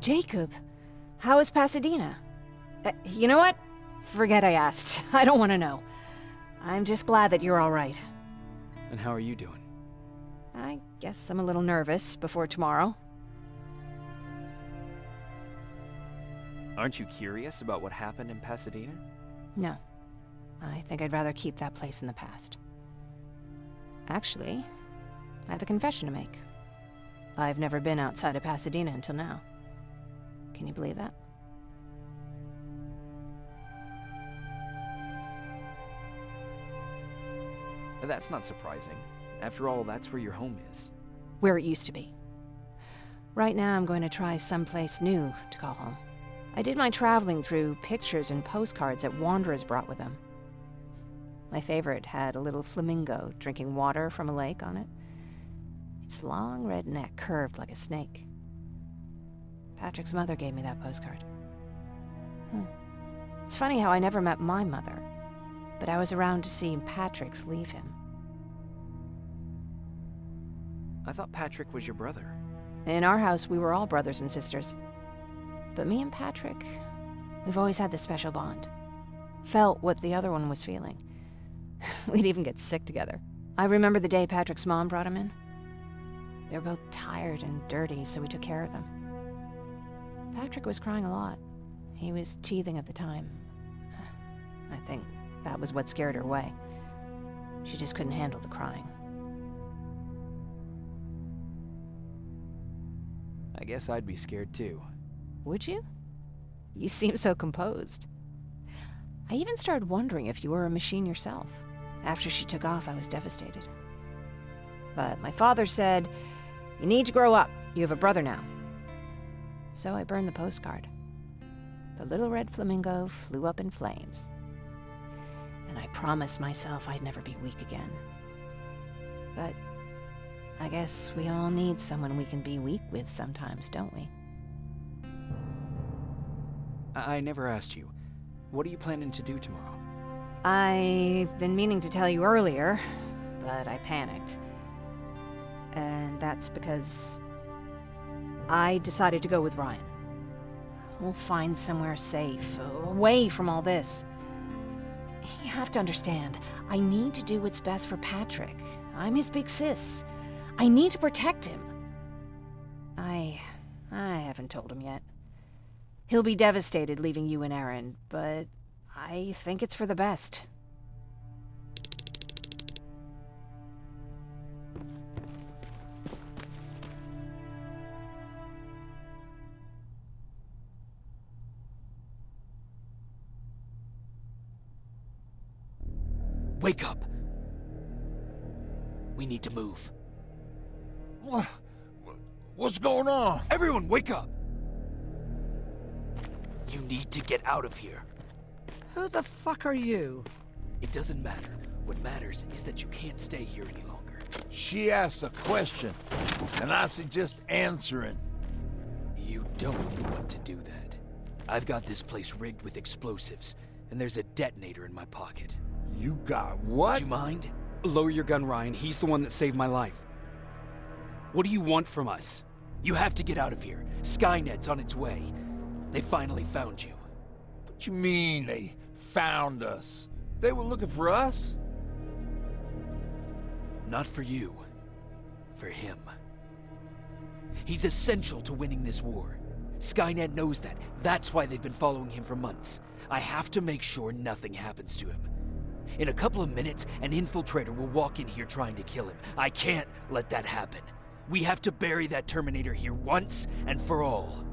Jacob, how is Pasadena? You know what? Forget I asked. I don't want to know. I'm just glad that you're all right. And how are you doing? I guess I'm a little nervous before tomorrow. Aren't you curious about what happened in Pasadena? No. I think I'd rather keep that place in the past. Actually, I have a confession to make. I've never been outside of Pasadena until now. Can you believe that? That's not surprising. After all, that's where your home is. Where it used to be. Right now, I'm going to try someplace new to call home. I did my traveling through pictures and postcards that wanderers brought with them. My favorite had a little flamingo drinking water from a lake on it. Its long red neck curved like a snake. Patrick's mother gave me that postcard. It's funny how I never met my mother, but I was around to see Patrick's leave him. I thought Patrick was your brother. In our house, we were all brothers and sisters. But me and Patrick, we've always had this special bond. Felt what the other one was feeling. We'd even get sick together. I remember the day Patrick's mom brought him in. They were both tired and dirty, so we took care of them. Patrick was crying a lot. He was teething at the time. I think that was what scared her away. She just couldn't handle the crying. I guess I'd be scared too. Would you? You seem so composed. I even started wondering if you were a machine yourself. After she took off, I was devastated. But my father said, "You need to grow up. You have a brother now." So I burned the postcard. The little red flamingo flew up in flames. And I promised myself I'd never be weak again. But I guess we all need someone we can be weak with sometimes, don't we? I never asked you. What are you planning to do tomorrow? I've been meaning to tell you earlier, but I panicked. And that's because I decided to go with Ryan. We'll find somewhere safe, away from all this. You have to understand, I need to do what's best for Patrick. I'm his big sis. I need to protect him. I haven't told him yet. He'll be devastated leaving you and Aaron, but I think it's for the best. Wake up! We need to move. What's going on? Everyone, wake up! You need to get out of here. Who the fuck are you? It doesn't matter. What matters is that you can't stay here any longer. She asked a question, and I suggest answering. You don't want to do that. I've got this place rigged with explosives, and there's a detonator in my pocket. You got what? Would you mind? Lower your gun, Ryan. He's the one that saved my life. What do you want from us? You have to get out of here. Skynet's on its way. They finally found you. What you mean they found us? They were looking for us? Not for you. For him. He's essential to winning this war. Skynet knows that. That's why they've been following him for months. I have to make sure nothing happens to him. In a couple of minutes, an infiltrator will walk in here trying to kill him. I can't let that happen. We have to bury that Terminator here once and for all.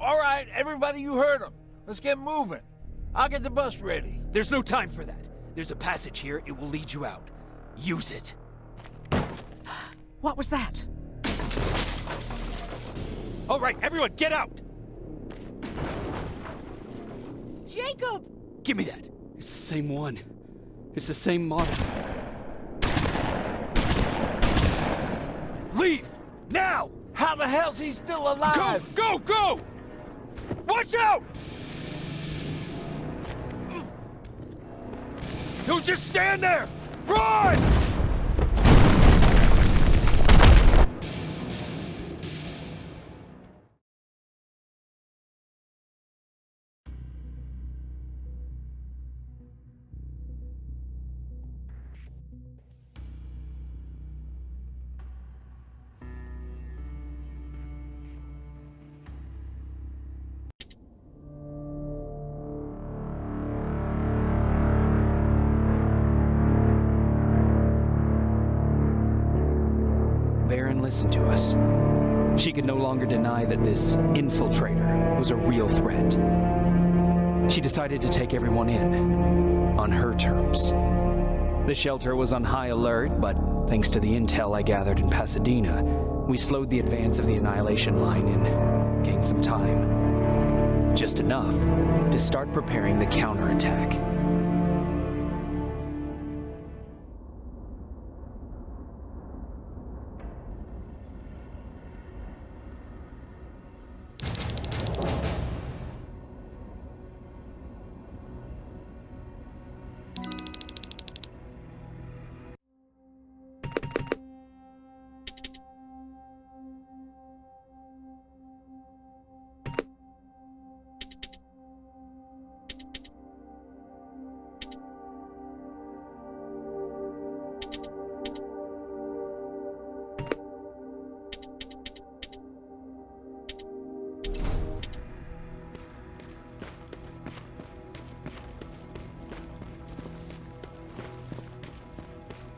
All right, everybody, you heard him. Let's get moving. I'll get the bus ready. There's no time for that. There's a passage here. It will lead you out. Use it. What was that? All right, everyone, get out! Jacob! Give me that. It's the same one. It's the same model. Leave! Now! How the hell's he still alive? Go! Go! Watch out! Don't just stand there! Run! wouldn't listen to us. She could no longer deny that this infiltrator was a real threat. She decided to take everyone in, on her terms. The shelter was on high alert, but thanks to the intel I gathered in Pasadena, we slowed the advance of the Annihilation Line and gained some time. Just enough to start preparing the counterattack.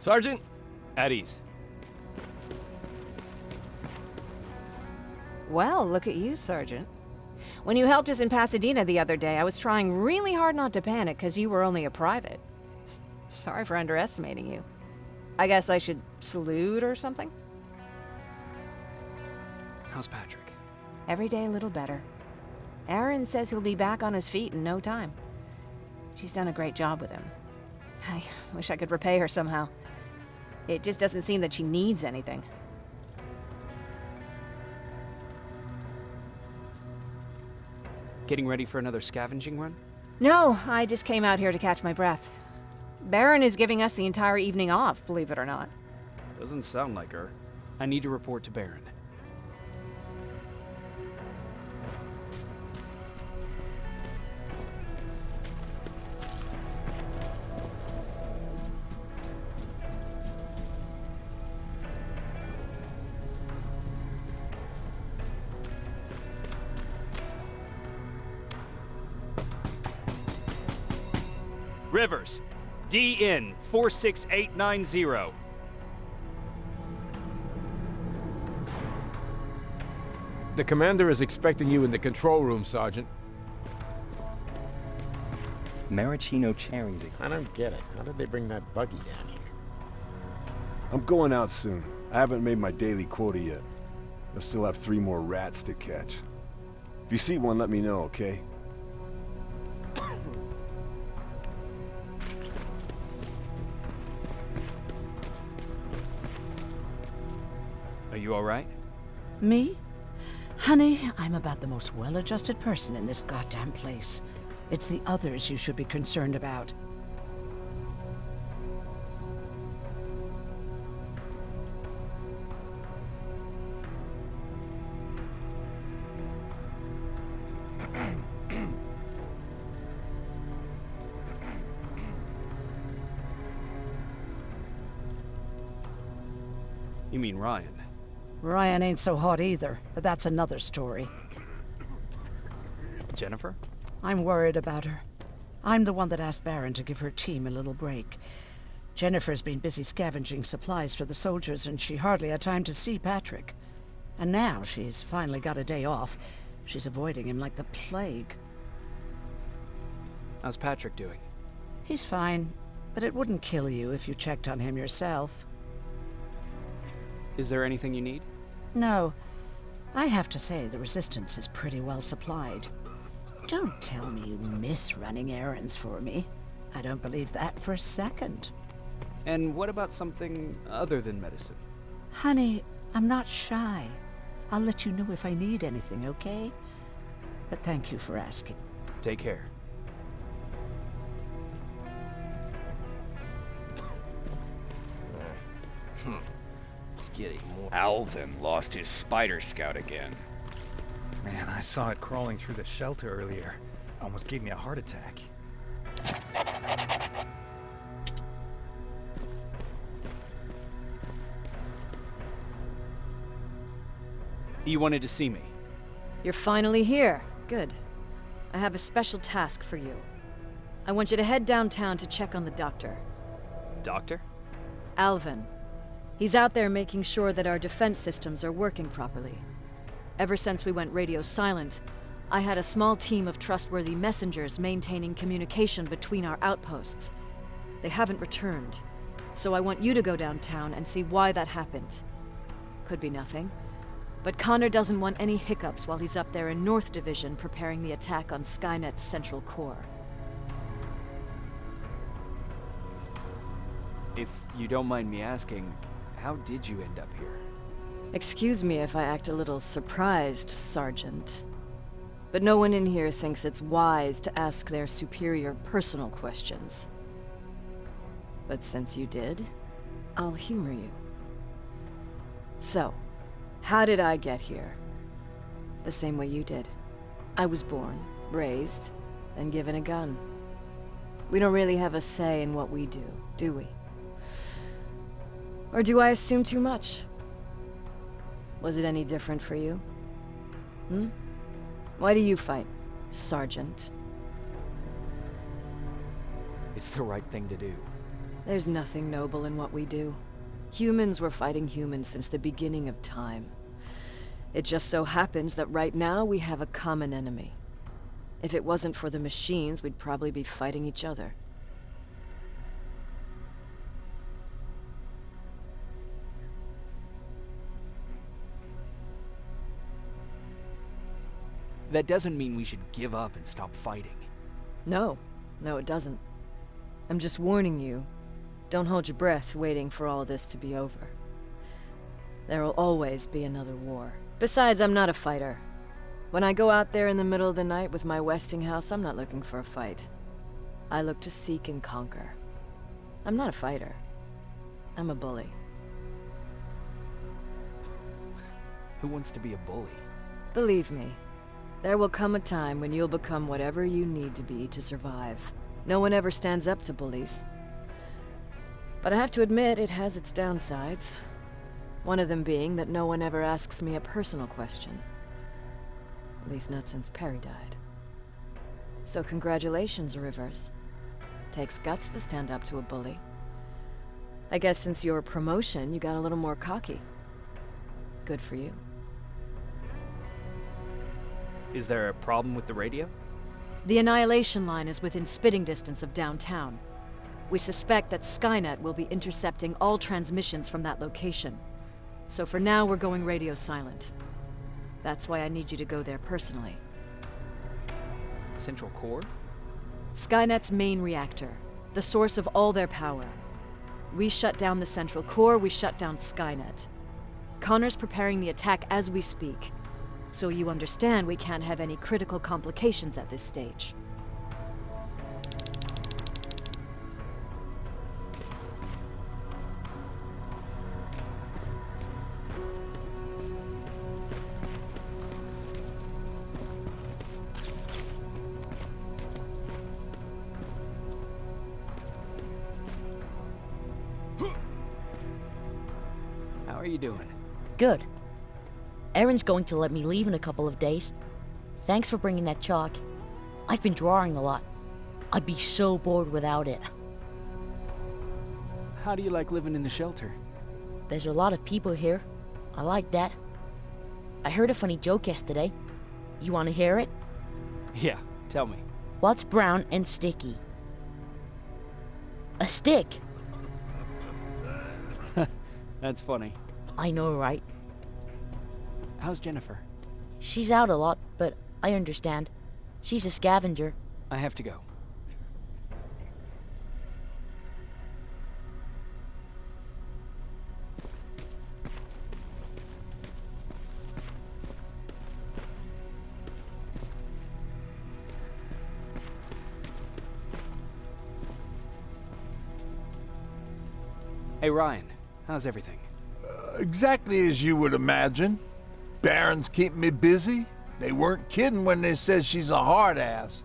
Sergeant, At ease. Well, look at you, Sergeant. When you helped us in Pasadena the other day, I was trying really hard not to panic because you were only a private. Sorry for underestimating you. I guess I should salute or something? How's Patrick? Every day a little better. Aaron says he'll be back on his feet in no time. She's done a great job with him. I wish I could repay her somehow. It just doesn't seem that she needs anything. Getting ready for another scavenging run? No, I just came out here to catch my breath. Baron is giving us the entire evening off, believe it or not. Doesn't sound like her. I need to report to Baron. Rivers, DN 46890. the commander is expecting you in the control room, Sergeant. Maraschino cherries. I don't get it. How did they bring that buggy down here? I'm going out soon. I haven't made my daily quota yet. I still have 3 more rats to catch. If you see one, let me know, okay? Are you alright? Me? Honey, I'm about the most well-adjusted person in this goddamn place. It's the others you should be concerned about. You mean Ryan? Ryan ain't so hot either, but that's another story. Jennifer? I'm worried about her. I'm the one that asked Baron to give her team a little break. Jennifer's been busy scavenging supplies for the soldiers, and she hardly had time to see Patrick. And now she's finally got a day off. She's avoiding him like the plague. How's Patrick doing? He's fine, but it wouldn't kill you if you checked on him yourself. Is there anything you need? No. I have to say the Resistance is pretty well supplied. Don't tell me you miss running errands for me. I don't believe that for a second. And what about something other than medicine? Honey, I'm not shy. I'll let you know if I need anything, okay? But thank you for asking. Take care. It's getting more. Alvin lost his spider scout again. Man, I saw it crawling through the shelter earlier. Almost gave me a heart attack. You wanted to see me? You're finally here. Good. I have a special task for you. I want you to head downtown to check on the doctor. Doctor? Alvin. He's out there making sure that our defense systems are working properly. Ever since we went radio silent, I had a small team of trustworthy messengers maintaining communication between our outposts. They haven't returned, so I want you to go downtown and see why that happened. Could be nothing, but Connor doesn't want any hiccups while he's up there in North Division preparing the attack on Skynet's central core. If you don't mind me asking, how did you end up here? Excuse me if I act a little surprised, Sergeant. But no one in here thinks it's wise to ask their superior personal questions. But since you did, I'll humor you. So, how did I get here? The same way you did. I was born, raised, and given a gun. We don't really have a say in what we do we? Or do I assume too much? Was it any different for you? Why do you fight, Sergeant? It's the right thing to do. There's nothing noble in what we do. Humans were fighting humans since the beginning of time. It just so happens that right now we have a common enemy. If it wasn't for the machines, we'd probably be fighting each other. That doesn't mean we should give up and stop fighting. No, it doesn't. I'm just warning you. Don't hold your breath waiting for all this to be over. There will always be another war. Besides, I'm not a fighter. When I go out there in the middle of the night with my Westinghouse, I'm not looking for a fight. I look to seek and conquer. I'm not a fighter. I'm a bully. Who wants to be a bully? Believe me, there will come a time when you'll become whatever you need to be to survive. No one ever stands up to bullies. But I have to admit, it has its downsides. One of them being that no one ever asks me a personal question. At least not since Perry died. So congratulations, Rivers. Takes guts to stand up to a bully. I guess since your promotion, you got a little more cocky. Good for you. Is there a problem with the radio? The Annihilation Line is within spitting distance of downtown. We suspect that Skynet will be intercepting all transmissions from that location. So for now, we're going radio silent. That's why I need you to go there personally. Central Core? Skynet's main reactor, the source of all their power. We shut down the Central Core, we shut down Skynet. Connor's preparing the attack as we speak, so you understand we can't have any critical complications at this stage. How are you doing? Good. Erin's going to let me leave in a couple of days. Thanks for bringing that chalk. I've been drawing a lot. I'd be so bored without it. How do you like living in the shelter? There's a lot of people here. I like that. I heard a funny joke yesterday. You want to hear it? Yeah, tell me. What's brown and sticky? A stick. That's funny. I know, right? How's Jennifer? She's out a lot, but I understand. She's a scavenger. I have to go. Hey Ryan, how's everything? Exactly as you would imagine. Baron's keeping me busy. They weren't kidding when they said she's a hard ass.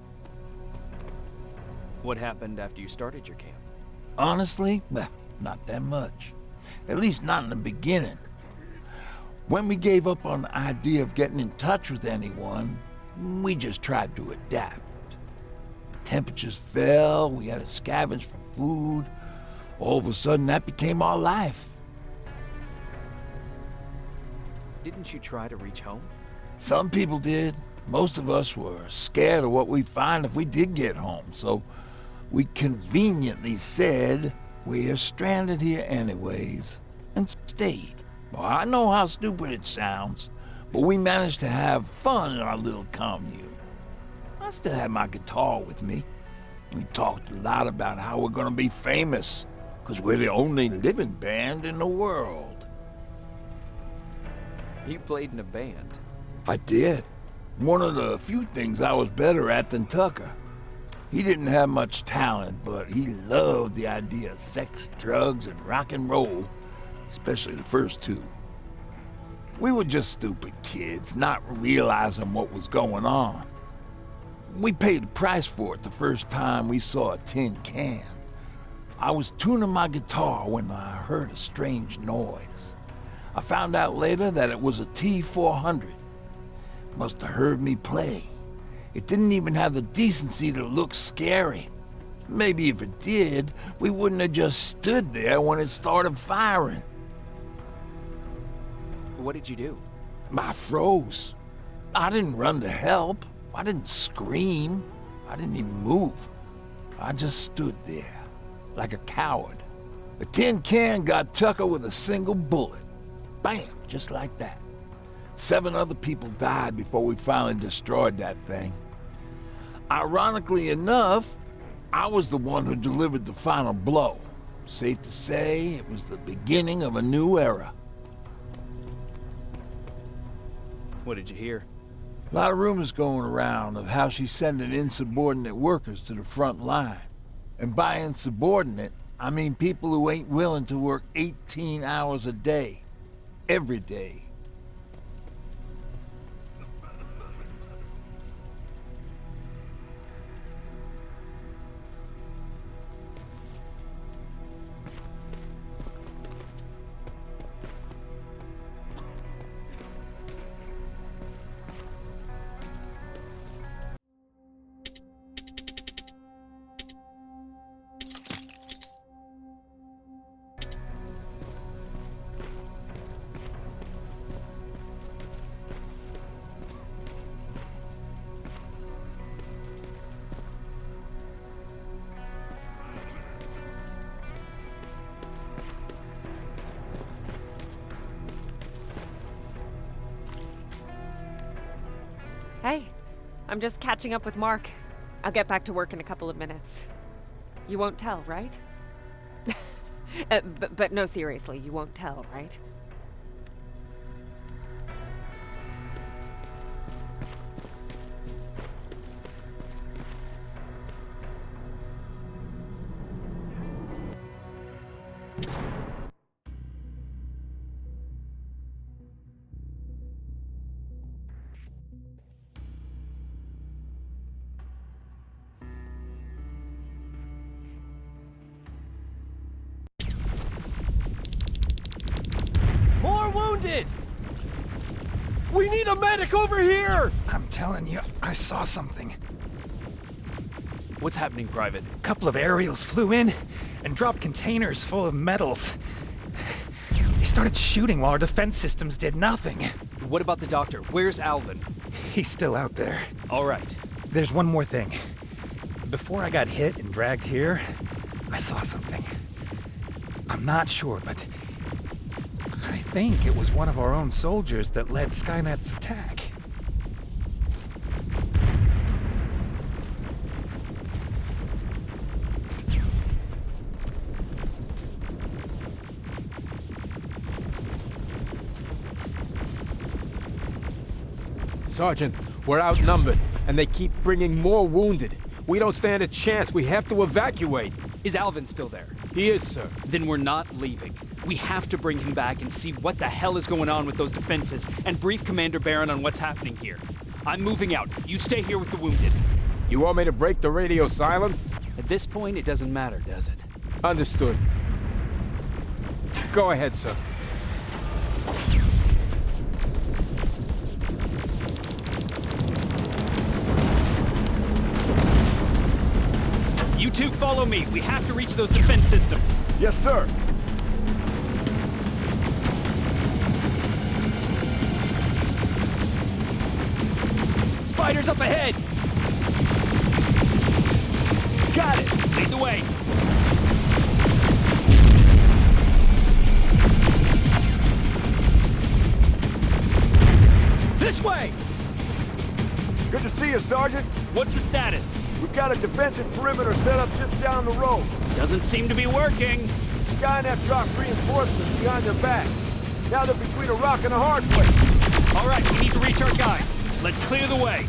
What happened after you started your camp? Honestly, well, not that much. At least not in the beginning. When we gave up on the idea of getting in touch with anyone, we just tried to adapt. Temperatures fell, we had to scavenge for food. All of a sudden, that became our life. Didn't you try to reach home? Some people did. Most of us were scared of what we'd find if we did get home, so we conveniently said we're stranded here anyways, and stayed. Well, I know how stupid it sounds, but we managed to have fun in our little commune. I still had my guitar with me. We talked a lot about how we're gonna be famous, because we're the only living band in the world. You played in a band. I did. One of the few things I was better at than Tucker. He didn't have much talent, but he loved the idea of sex, drugs, and rock and roll, especially the first two. We were just stupid kids, not realizing what was going on. We paid the price for it the first time we saw a tin can. I was tuning my guitar when I heard a strange noise. I found out later that it was a T-400. Must have heard me play. It didn't even have the decency to look scary. Maybe if it did, we wouldn't have just stood there when it started firing. What did you do? I froze. I didn't run to help. I didn't scream. I didn't even move. I just stood there, like a coward. The tin can got Tucker with a single bullet. Bam, just like that. 7 other people died before we finally destroyed that thing. Ironically enough, I was the one who delivered the final blow. Safe to say, it was the beginning of a new era. What did you hear? A lot of rumors going around of how she's sending insubordinate workers to the front line. And by insubordinate, I mean people who ain't willing to work 18 hours a day. Every day. Hey, I'm just catching up with Mark. I'll get back to work in a couple of minutes. You won't tell, right? But no, seriously, you won't tell, right? More wounded! We need a medic over here! I'm telling you, I saw something. What's happening, Private? A couple of aerials flew in and dropped containers full of metals. They started shooting while our defense systems did nothing. What about the doctor? Where's Alvin? He's still out there. All right. There's one more thing. Before I got hit and dragged here, I saw something. I'm not sure, but I think it was one of our own soldiers that led Skynet's attack. Sergeant, we're outnumbered, and they keep bringing more wounded. We don't stand a chance. We have to evacuate. Is Alvin still there? He is, sir. Then we're not leaving. We have to bring him back and see what the hell is going on with those defenses, and brief Commander Barron on what's happening here. I'm moving out. You stay here with the wounded. You want me to break the radio silence? At this point, it doesn't matter, does it? Understood. Go ahead, sir. You two follow me. We have to reach those defense systems. Yes, sir. spiders up ahead! Got it! Lead the way! This way! Good to see you, Sergeant. What's the status? We've got a defensive perimeter set up just down the road. Doesn't seem to be working. Skynet dropped reinforcements behind their backs. Now they're between a rock and a hard place. All right, we need to reach our guys. Let's clear the way.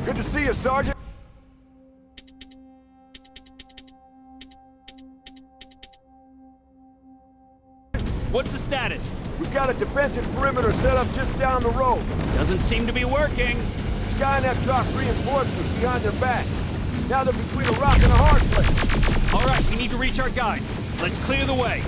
Good to see you, Sergeant. What's the status? We've got a defensive perimeter set up just down the road. Doesn't seem to be working. Skynet dropped reinforcements behind their backs. Now they're between a rock and a hard place. All right, we need to reach our guys. Let's clear the way.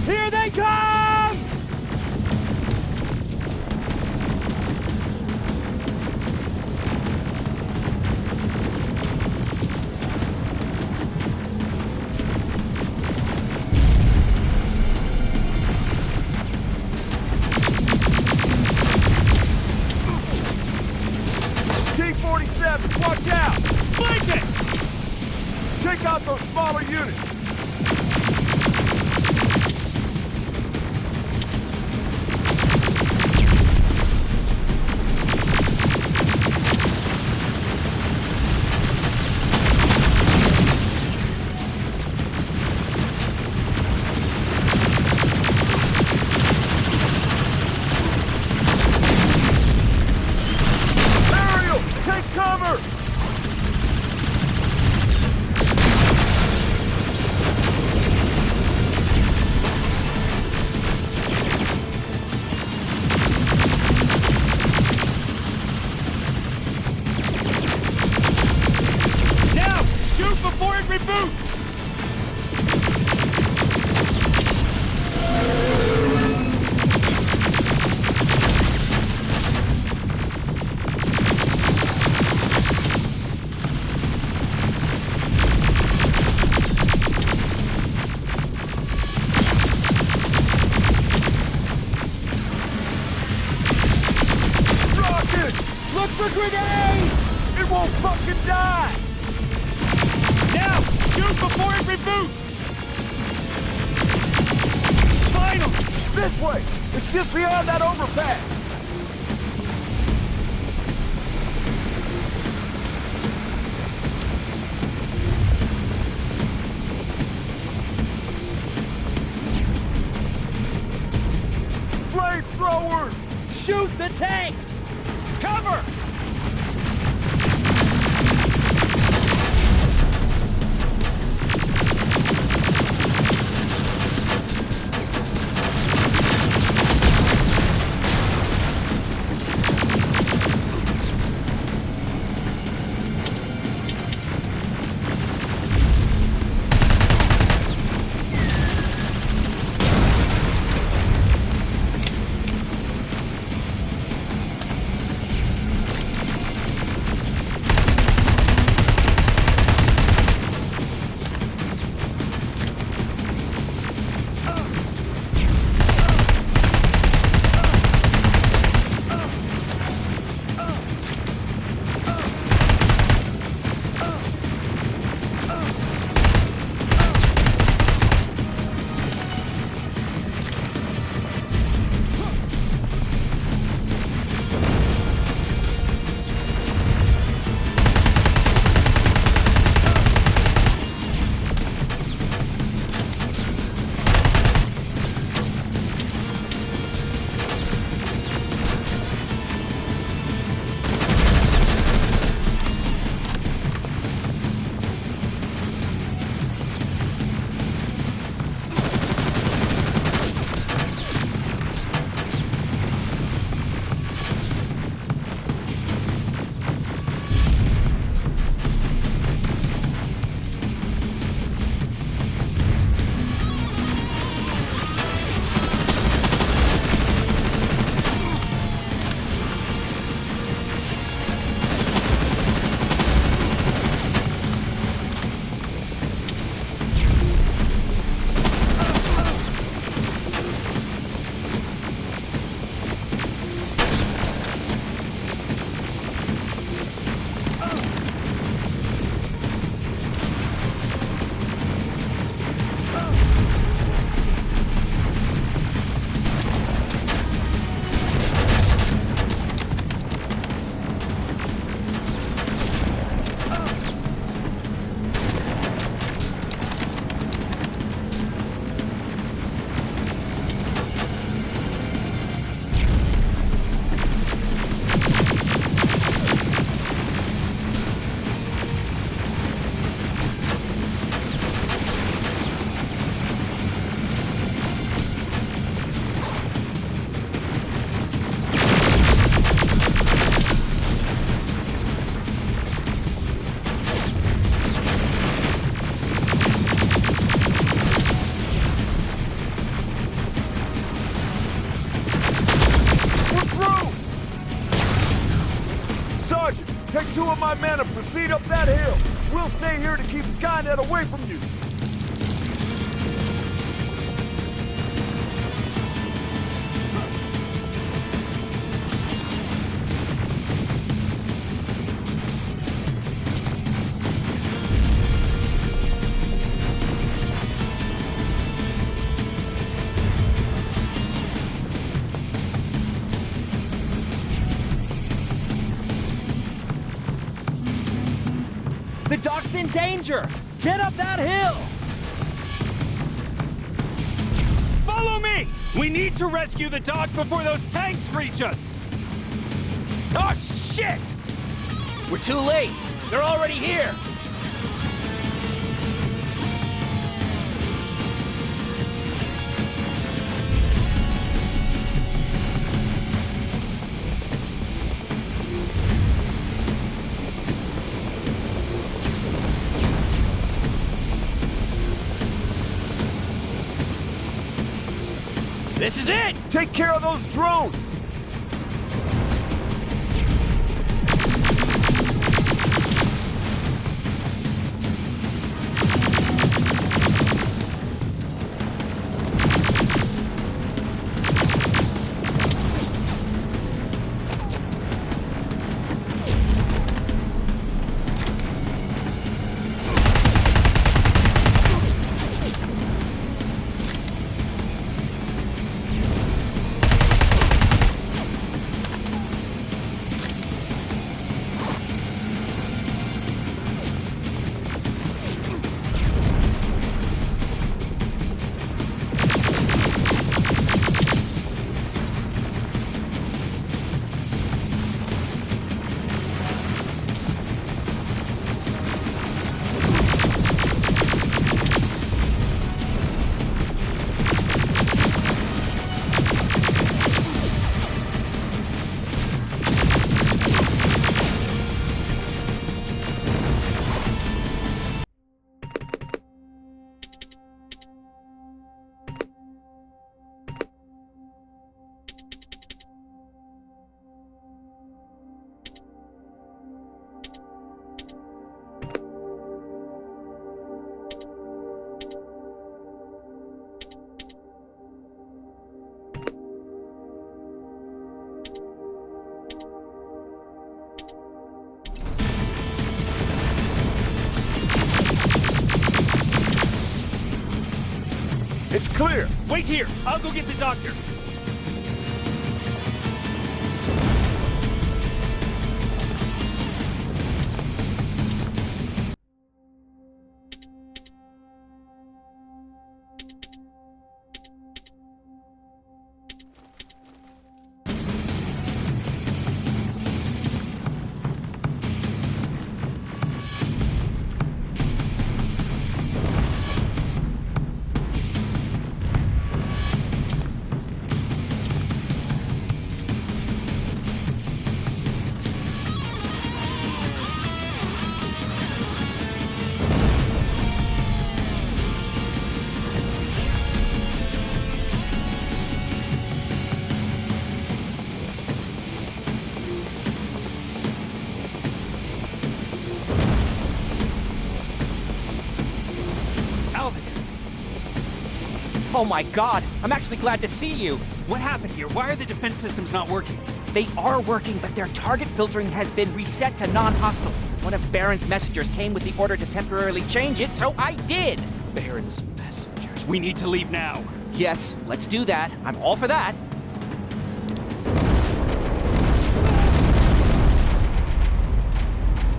Here they come! T-47, watch out! Flank it! Take out those smaller units! the grenades! It won't fucking die! Now, shoot before it reboots! Finally! This way! It's just beyond that overpass! Flamethrowers! Shoot the tank! Cover! Take 2 of my men and proceed up that hill. We'll stay here to keep Skynet away from you. The dock's in danger! Get up that hill! Follow me! We need to rescue the dock before those tanks reach us! Oh, shit! We're too late! They're already here! This is it! Take care of those drones! It's clear! Wait here! I'll go get the doctor! Oh my god, I'm actually glad to see you. What happened here? Why are the defense systems not working? They are working, but their target filtering has been reset to non-hostile. One of Baron's messengers came with the order to temporarily change it, so I did. Baron's messengers. We need to leave now. Yes, let's do that. I'm all for that.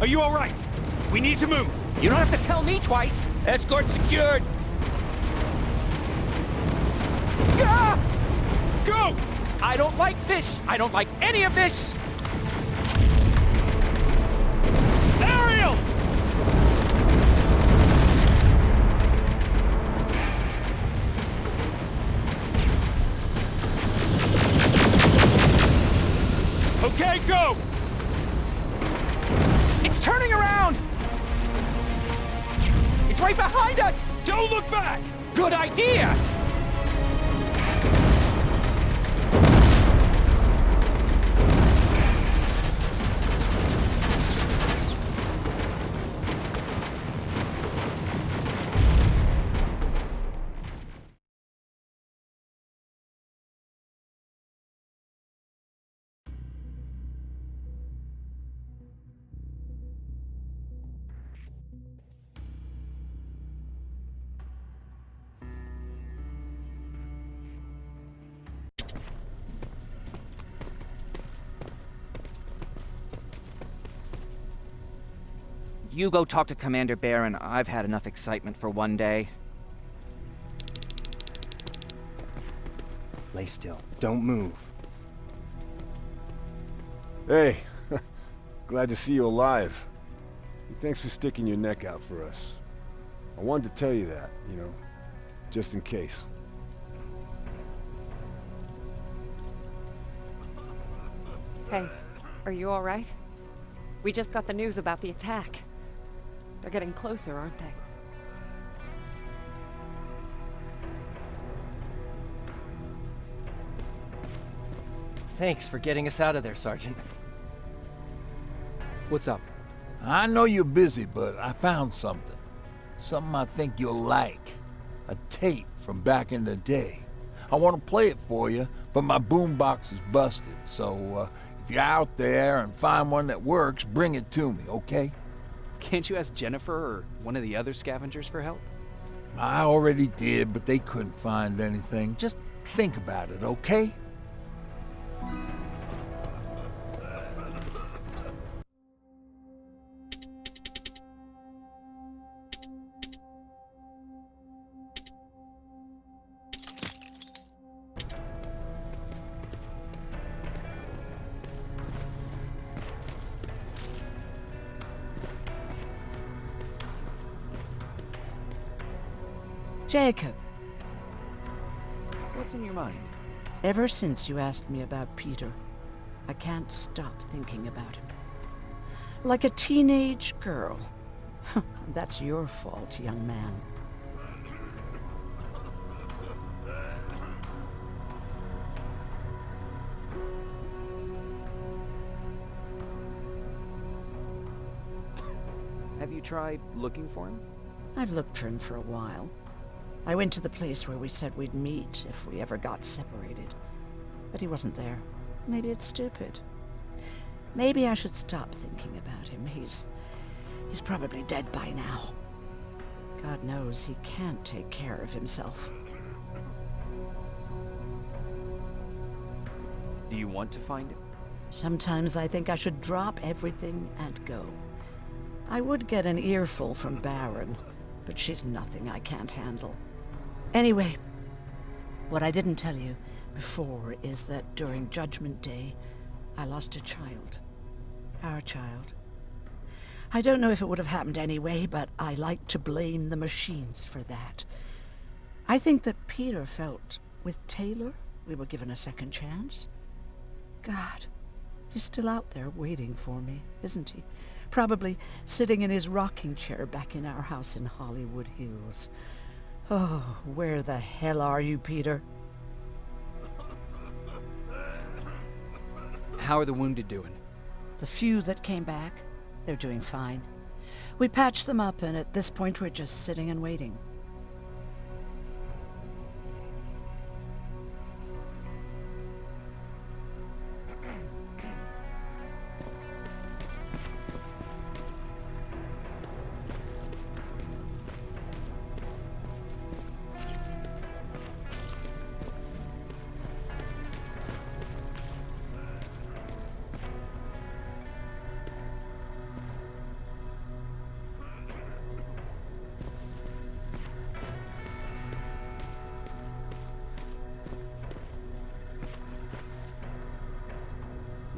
Are you all right? We need to move. You don't have to tell me twice. Escort secured. Ah! Go! I don't like this. I don't like any of this. Ariel! Okay, go! It's turning around! It's right behind us! Don't look back! Good idea! You go talk to Commander Baron. I've had enough excitement for one day. Lay still. Don't move. Hey, glad to see you alive. And thanks for sticking your neck out for us. I wanted to tell you that, you know, just in case. Hey, are you all right? We just got the news about the attack. They're getting closer, aren't they? Thanks for getting us out of there, Sergeant. What's up? I know you're busy, but I found something. Something I think you'll like. A tape from back in the day. I want to play it for you, but my boombox is busted, so if you're out there and find one that works, bring it to me, okay? Can't you ask Jennifer or one of the other scavengers for help? I already did, but they couldn't find anything. Just think about it, okay? Jacob, What's in your mind? ever since you asked me about Peter, I can't stop thinking about him. Like a teenage girl. That's your fault, young man. Have you tried looking for him? I've looked for him for a while. I went to the place where we said we'd meet if we ever got separated. But he wasn't there. Maybe it's stupid. Maybe I should stop thinking about him. He's probably dead by now. God knows he can't take care of himself. Do you want to find him? Sometimes I think I should drop everything and go. I would get an earful from Baron, but she's nothing I can't handle. Anyway, what I didn't tell you before is that during Judgment Day, I lost a child. Our child. I don't know if it would have happened anyway, but I like to blame the machines for that. I think that Peter felt with Taylor we were given a second chance. God, he's still out there waiting for me, isn't he? Probably sitting in his rocking chair back in our house in Hollywood Hills. Oh, where the hell are you, Peter? How are the wounded doing? The few that came back, they're doing fine. We patched them up, and at this point we're just sitting and waiting.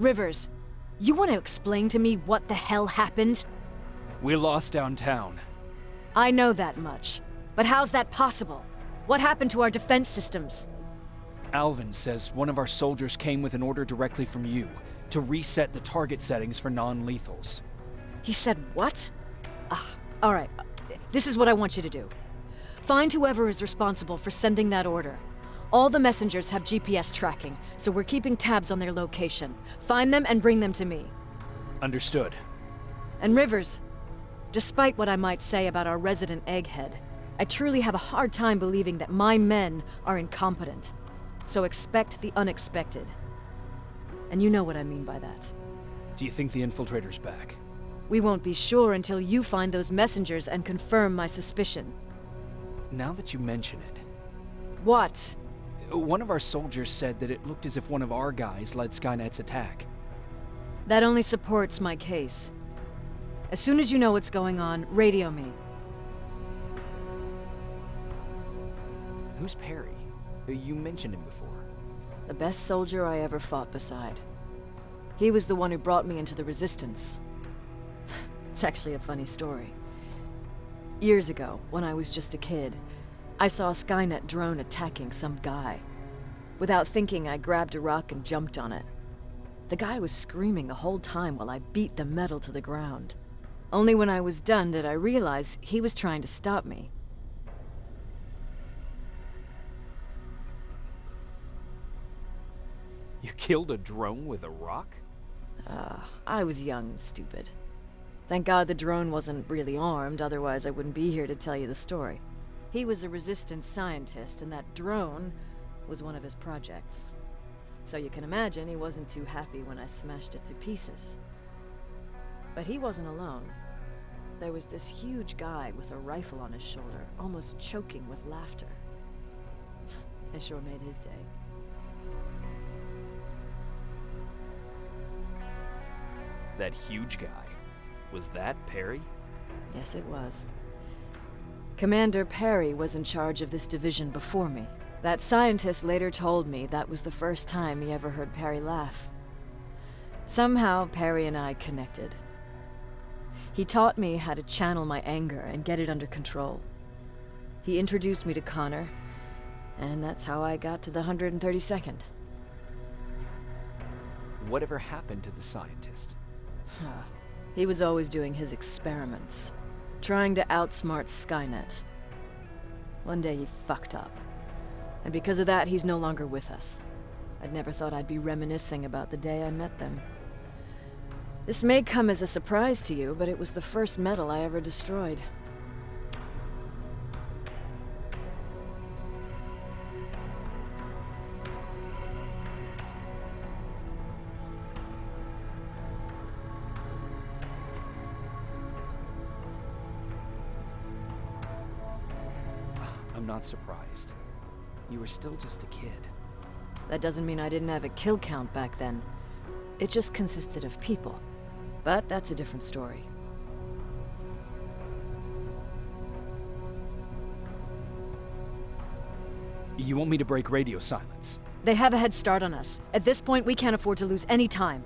Rivers, you want to explain to me what the hell happened? We lost downtown. I know that much. But how's that possible? What happened to our defense systems? Alvin says one of our soldiers came with an order directly from you to reset the target settings for non-lethals. He said what? Alright. This is what I want you to do. Find whoever is responsible for sending that order. All the messengers have GPS tracking, so we're keeping tabs on their location. Find them and bring them to me. Understood. And Rivers, despite what I might say about our resident egghead, I truly have a hard time believing that my men are incompetent. So expect the unexpected. And you know what I mean by that. Do you think the infiltrator's back? We won't be sure until you find those messengers and confirm my suspicion. Now that you mention it... What? One of our soldiers said that it looked as if one of our guys led Skynet's attack. That only supports my case. As soon as you know what's going on, radio me. Who's Perry? You mentioned him before. The best soldier I ever fought beside. He was the one who brought me into the Resistance. It's actually a funny story. Years ago, when I was just a kid, I saw a Skynet drone attacking some guy. Without thinking, I grabbed a rock and jumped on it. The guy was screaming the whole time while I beat the metal to the ground. Only when I was done did I realize he was trying to stop me. You killed a drone with a rock? I was young and stupid. Thank God the drone wasn't really armed, otherwise I wouldn't be here to tell you the story. He was a Resistance scientist, and that drone was one of his projects. So you can imagine he wasn't too happy when I smashed it to pieces. But he wasn't alone. There was this huge guy with a rifle on his shoulder, almost choking with laughter. I sure made his day. That huge guy. Was that Perry? Yes, it was. Commander Perry was in charge of this division before me. That scientist later told me that was the first time he ever heard Perry laugh. Somehow, Perry and I connected. He taught me how to channel my anger and get it under control. He introduced me to Connor, and that's how I got to the 132nd. Whatever happened to the scientist? He was always doing his experiments, trying to outsmart Skynet. One day he fucked up, and because of that he's no longer with us. I'd never thought I'd be reminiscing about the day I met them. This may come as a surprise to you, but it was the first metal I ever destroyed. I'm not surprised. You were still just a kid. That doesn't mean I didn't have a kill count back then. It just consisted of people. But that's a different story. You want me to break radio silence? They have a head start on us. At this point, we can't afford to lose any time.